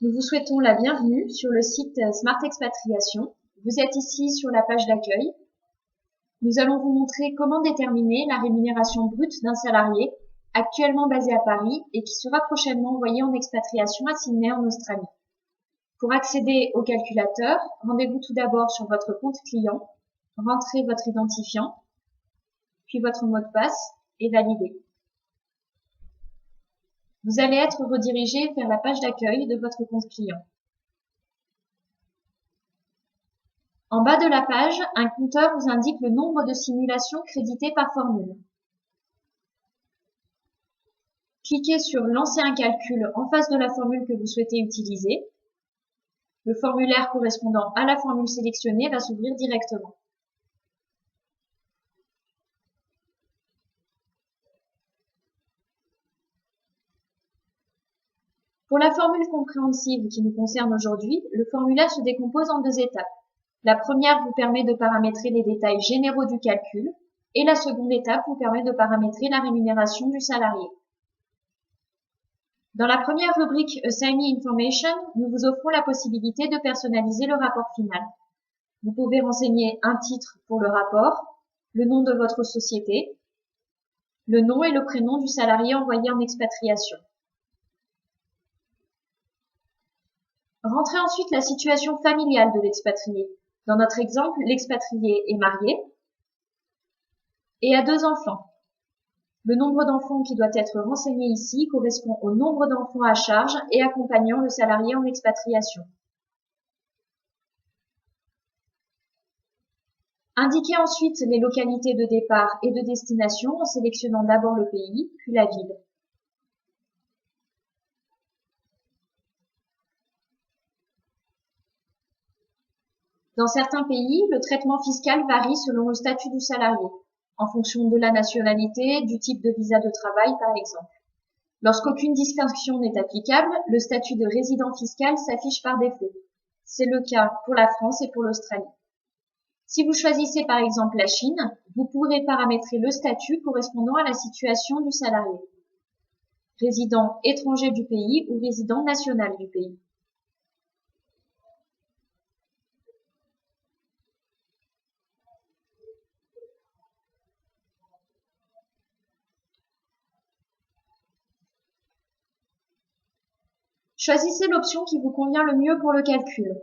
Nous vous souhaitons la bienvenue sur le site Smart Expatriation. Vous êtes ici sur la page d'accueil. Nous allons vous montrer comment déterminer la rémunération brute d'un salarié actuellement basé à Paris et qui sera prochainement envoyé en expatriation à Sydney en Australie. Pour accéder au calculateur, rendez-vous tout d'abord sur votre compte client, rentrez votre identifiant, puis votre mot de passe et validez. Vous allez être redirigé vers la page d'accueil de votre compte client. En bas de la page, un compteur vous indique le nombre de simulations créditées par formule. Cliquez sur « Lancer un calcul » en face de la formule que vous souhaitez utiliser. Le formulaire correspondant à la formule sélectionnée va s'ouvrir directement. Pour la formule compréhensive qui nous concerne aujourd'hui, le formulaire se décompose en deux étapes. La première vous permet de paramétrer les détails généraux du calcul et la seconde étape vous permet de paramétrer la rémunération du salarié. Dans la première rubrique Assignee Information, nous vous offrons la possibilité de personnaliser le rapport final. Vous pouvez renseigner un titre pour le rapport, le nom de votre société, le nom et le prénom du salarié envoyé en expatriation. Rentrez ensuite la situation familiale de l'expatrié. Dans notre exemple, l'expatrié est marié et a 2 enfants. Le nombre d'enfants qui doit être renseigné ici correspond au nombre d'enfants à charge et accompagnant le salarié en expatriation. Indiquez ensuite les localités de départ et de destination en sélectionnant d'abord le pays, puis la ville. Dans certains pays, le traitement fiscal varie selon le statut du salarié, en fonction de la nationalité, du type de visa de travail par exemple. Lorsqu'aucune distinction n'est applicable, le statut de résident fiscal s'affiche par défaut. C'est le cas pour la France et pour l'Australie. Si vous choisissez par exemple la Chine, vous pourrez paramétrer le statut correspondant à la situation du salarié. Résident étranger du pays ou résident national du pays. Choisissez l'option qui vous convient le mieux pour le calcul.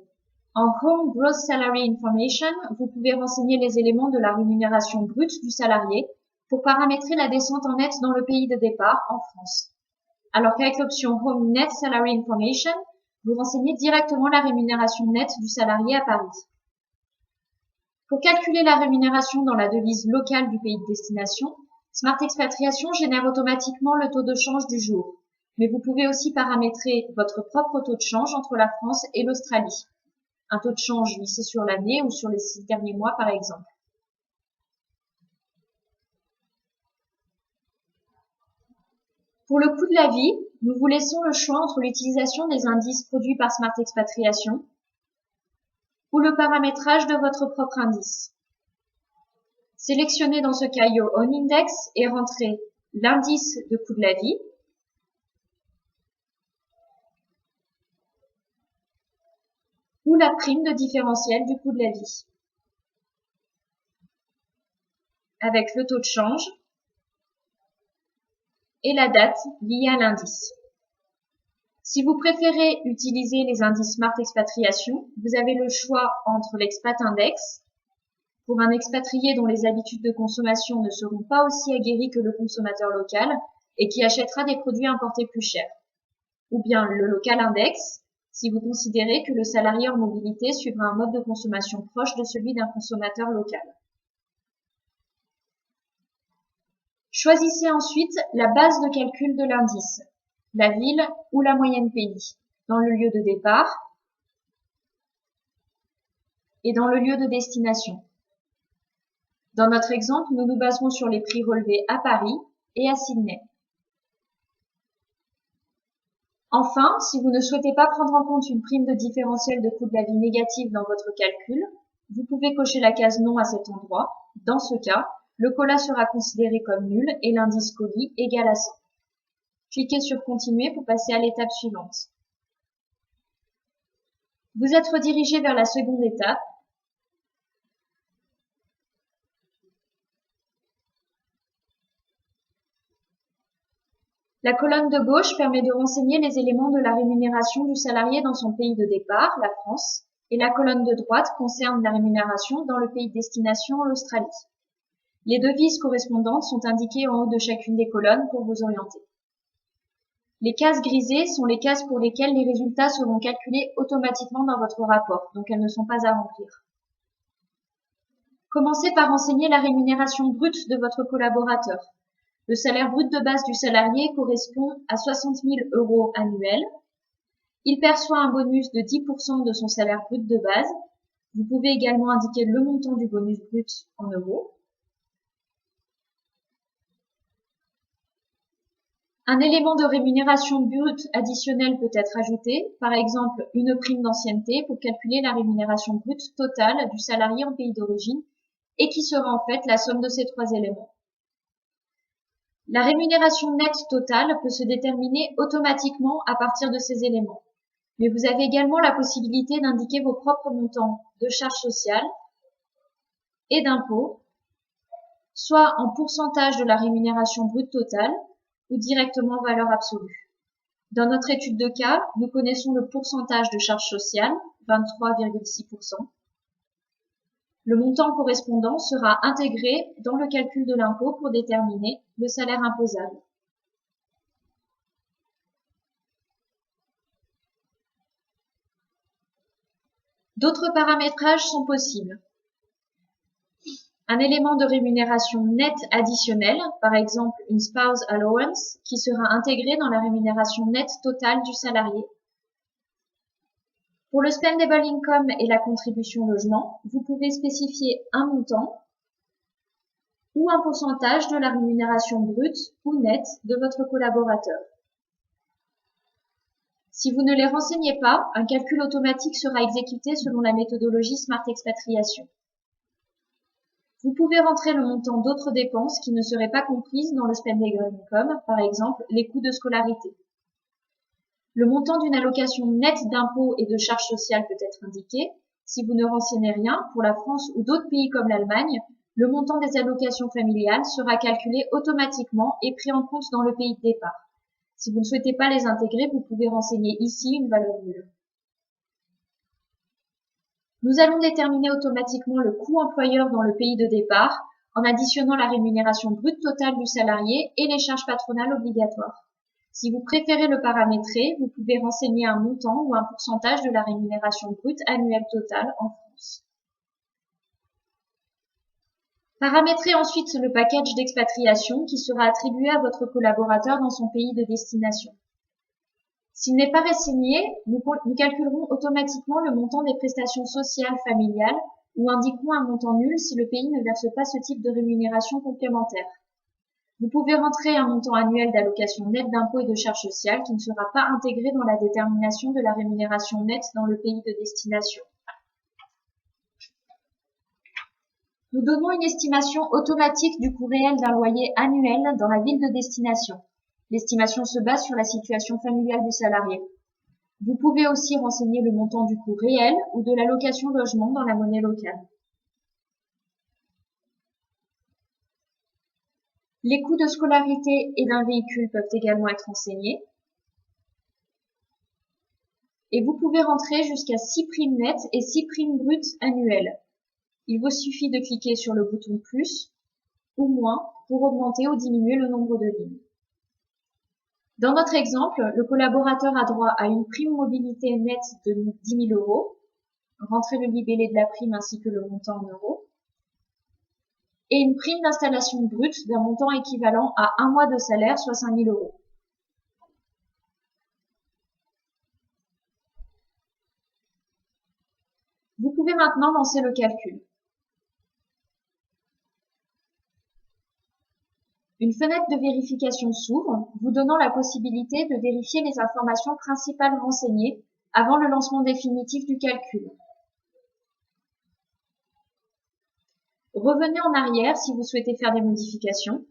En Home Gross Salary Information, vous pouvez renseigner les éléments de la rémunération brute du salarié pour paramétrer la descente en net dans le pays de départ, en France. Alors qu'avec l'option Home Net Salary Information, vous renseignez directement la rémunération nette du salarié à Paris. Pour calculer la rémunération dans la devise locale du pays de destination, Smart Expatriation génère automatiquement le taux de change du jour. Mais vous pouvez aussi paramétrer votre propre taux de change entre la France et l'Australie. Un taux de change lissé sur l'année ou sur les 6 derniers mois par exemple. Pour le coût de la vie, nous vous laissons le choix entre l'utilisation des indices produits par Smart Expatriation ou le paramétrage de votre propre indice. Sélectionnez dans ce cas Your Own Index et rentrez l'indice de coût de la vie, ou la prime de différentiel du coût de la vie, avec le taux de change et la date liée à l'indice. Si vous préférez utiliser les indices Smart Expatriation, vous avez le choix entre l'Expat Index, pour un expatrié dont les habitudes de consommation ne seront pas aussi aguerries que le consommateur local et qui achètera des produits importés plus chers, ou bien le Local Index, si vous considérez que le salarié en mobilité suivra un mode de consommation proche de celui d'un consommateur local. Choisissez ensuite la base de calcul de l'indice, la ville ou la moyenne pays, dans le lieu de départ et dans le lieu de destination. Dans notre exemple, nous nous baserons sur les prix relevés à Paris et à Sydney. Enfin, si vous ne souhaitez pas prendre en compte une prime de différentiel de coût de la vie négative dans votre calcul, vous pouvez cocher la case non à cet endroit. Dans ce cas, le COLA sera considéré comme nul et l'indice COLI égal à 100. Cliquez sur Continuer pour passer à l'étape suivante. Vous êtes redirigé vers la seconde étape. La colonne de gauche permet de renseigner les éléments de la rémunération du salarié dans son pays de départ, la France, et la colonne de droite concerne la rémunération dans le pays de destination, l'Australie. Les devises correspondantes sont indiquées en haut de chacune des colonnes pour vous orienter. Les cases grisées sont les cases pour lesquelles les résultats seront calculés automatiquement dans votre rapport, donc elles ne sont pas à remplir. Commencez par renseigner la rémunération brute de votre collaborateur. Le salaire brut de base du salarié correspond à 60 000 € annuels. Il perçoit un bonus de 10% de son salaire brut de base. Vous pouvez également indiquer le montant du bonus brut en euros. Un élément de rémunération brute additionnel peut être ajouté, par exemple une prime d'ancienneté pour calculer la rémunération brute totale du salarié en pays d'origine et qui sera en fait la somme de ces trois éléments. La rémunération nette totale peut se déterminer automatiquement à partir de ces éléments, mais vous avez également la possibilité d'indiquer vos propres montants de charges sociales et d'impôts, soit en pourcentage de la rémunération brute totale ou directement en valeur absolue. Dans notre étude de cas, nous connaissons le pourcentage de charges sociales, 23,6%. Le montant correspondant sera intégré dans le calcul de l'impôt pour déterminer le salaire imposable. D'autres paramétrages sont possibles. Un élément de rémunération nette additionnel, par exemple une spouse allowance, qui sera intégré dans la rémunération nette totale du salarié. Pour le spendable income et la contribution logement, vous pouvez spécifier un montant ou un pourcentage de la rémunération brute ou nette de votre collaborateur. Si vous ne les renseignez pas, un calcul automatique sera exécuté selon la méthodologie Smart Expatriation. Vous pouvez rentrer le montant d'autres dépenses qui ne seraient pas comprises dans le spendable income, par exemple les coûts de scolarité. Le montant d'une allocation nette d'impôts et de charges sociales peut être indiqué. Si vous ne renseignez rien, pour la France ou d'autres pays comme l'Allemagne, le montant des allocations familiales sera calculé automatiquement et pris en compte dans le pays de départ. Si vous ne souhaitez pas les intégrer, vous pouvez renseigner ici une valeur nulle. Nous allons déterminer automatiquement le coût employeur dans le pays de départ en additionnant la rémunération brute totale du salarié et les charges patronales obligatoires. Si vous préférez le paramétrer, vous pouvez renseigner un montant ou un pourcentage de la rémunération brute annuelle totale en France. Paramétrez ensuite le package d'expatriation qui sera attribué à votre collaborateur dans son pays de destination. S'il n'est pas renseigné, nous calculerons automatiquement le montant des prestations sociales familiales ou indiquerons un montant nul si le pays ne verse pas ce type de rémunération complémentaire. Vous pouvez rentrer un montant annuel d'allocation nette d'impôts et de charges sociales qui ne sera pas intégré dans la détermination de la rémunération nette dans le pays de destination. Nous donnons une estimation automatique du coût réel d'un loyer annuel dans la ville de destination. L'estimation se base sur la situation familiale du salarié. Vous pouvez aussi renseigner le montant du coût réel ou de l'allocation logement dans la monnaie locale. Les coûts de scolarité et d'un véhicule peuvent également être renseignés. Et vous pouvez rentrer jusqu'à 6 primes nettes et 6 primes brutes annuelles. Il vous suffit de cliquer sur le bouton plus ou moins pour augmenter ou diminuer le nombre de lignes. Dans notre exemple, le collaborateur a droit à une prime mobilité nette de 10 000 €. Rentrez le libellé de la prime ainsi que le montant en euros. Et une prime d'installation brute d'un montant équivalent à un mois de salaire, soit 5 000 €. Vous pouvez maintenant lancer le calcul. Une fenêtre de vérification s'ouvre, vous donnant la possibilité de vérifier les informations principales renseignées avant le lancement définitif du calcul. Revenez en arrière si vous souhaitez faire des modifications.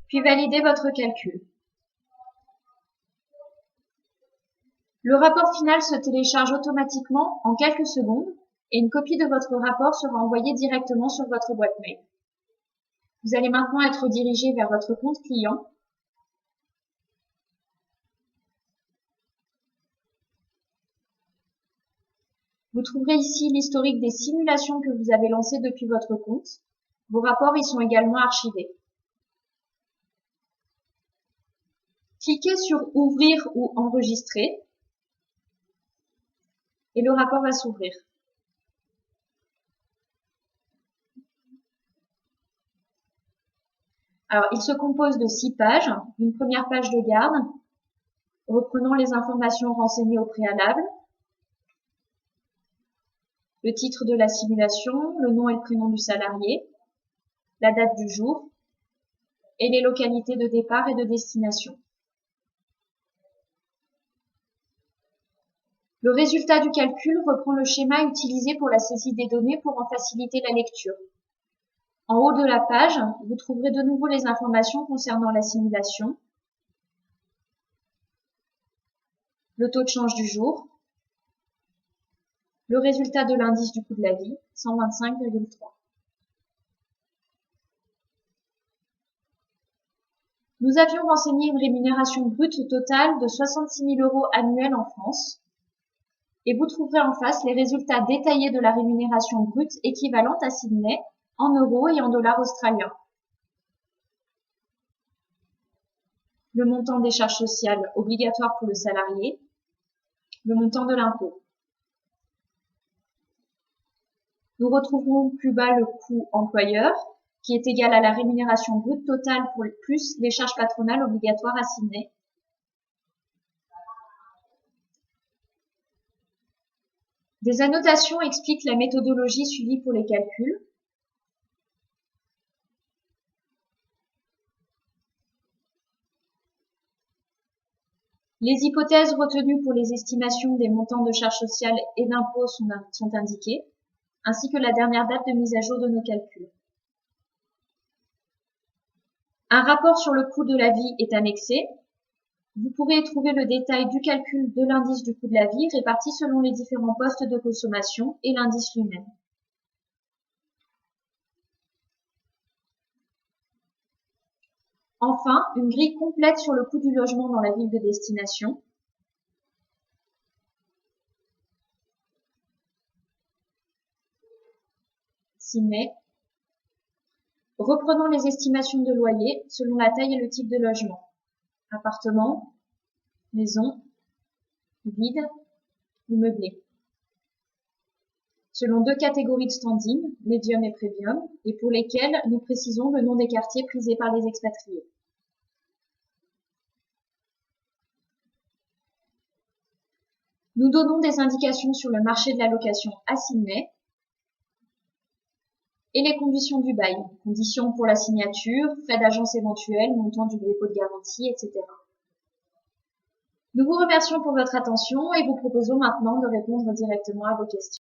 puis valider votre calcul. Le rapport final se télécharge automatiquement en quelques secondes et une copie de votre rapport sera envoyée directement sur votre boîte mail. Vous allez maintenant être redirigé vers votre compte client. Vous trouverez ici l'historique des simulations que vous avez lancées depuis votre compte. Vos rapports y sont également archivés. Cliquez sur « Ouvrir » ou « Enregistrer » et le rapport va s'ouvrir. Alors, il se compose de 6 pages. Une première page de garde, reprenant les informations renseignées au préalable, le titre de la simulation, le nom et le prénom du salarié, la date du jour et les localités de départ et de destination. Le résultat du calcul reprend le schéma utilisé pour la saisie des données pour en faciliter la lecture. En haut de la page, vous trouverez de nouveau les informations concernant la simulation, le taux de change du jour, le résultat de l'indice du coût de la vie, 125,3. Nous avions renseigné une rémunération brute totale de 66 000 € annuels en France. Et vous trouverez en face les résultats détaillés de la rémunération brute équivalente à Sydney en euros et en dollars australiens. Le montant des charges sociales obligatoires pour le salarié, le montant de l'impôt. Nous retrouverons plus bas le coût employeur, qui est égal à la rémunération brute totale plus les charges patronales obligatoires à Sydney. Des annotations expliquent la méthodologie suivie pour les calculs. Les hypothèses retenues pour les estimations des montants de charges sociales et d'impôts sont indiquées, ainsi que la dernière date de mise à jour de nos calculs. Un rapport sur le coût de la vie est annexé. Vous pourrez y trouver le détail du calcul de l'indice du coût de la vie réparti selon les différents postes de consommation et l'indice lui-même. Enfin, une grille complète sur le coût du logement dans la ville de destination. Sydney. Reprenons les estimations de loyer selon la taille et le type de logement. Appartement, maison, vide ou meublé. Selon 2 catégories de standing, médium et premium, et pour lesquelles nous précisons le nom des quartiers prisés par les expatriés. Nous donnons des indications sur le marché de la location à Sydney et les conditions du bail, conditions pour la signature, frais d'agence éventuels, montant du dépôt de garantie, etc. Nous vous remercions pour votre attention et vous proposons maintenant de répondre directement à vos questions.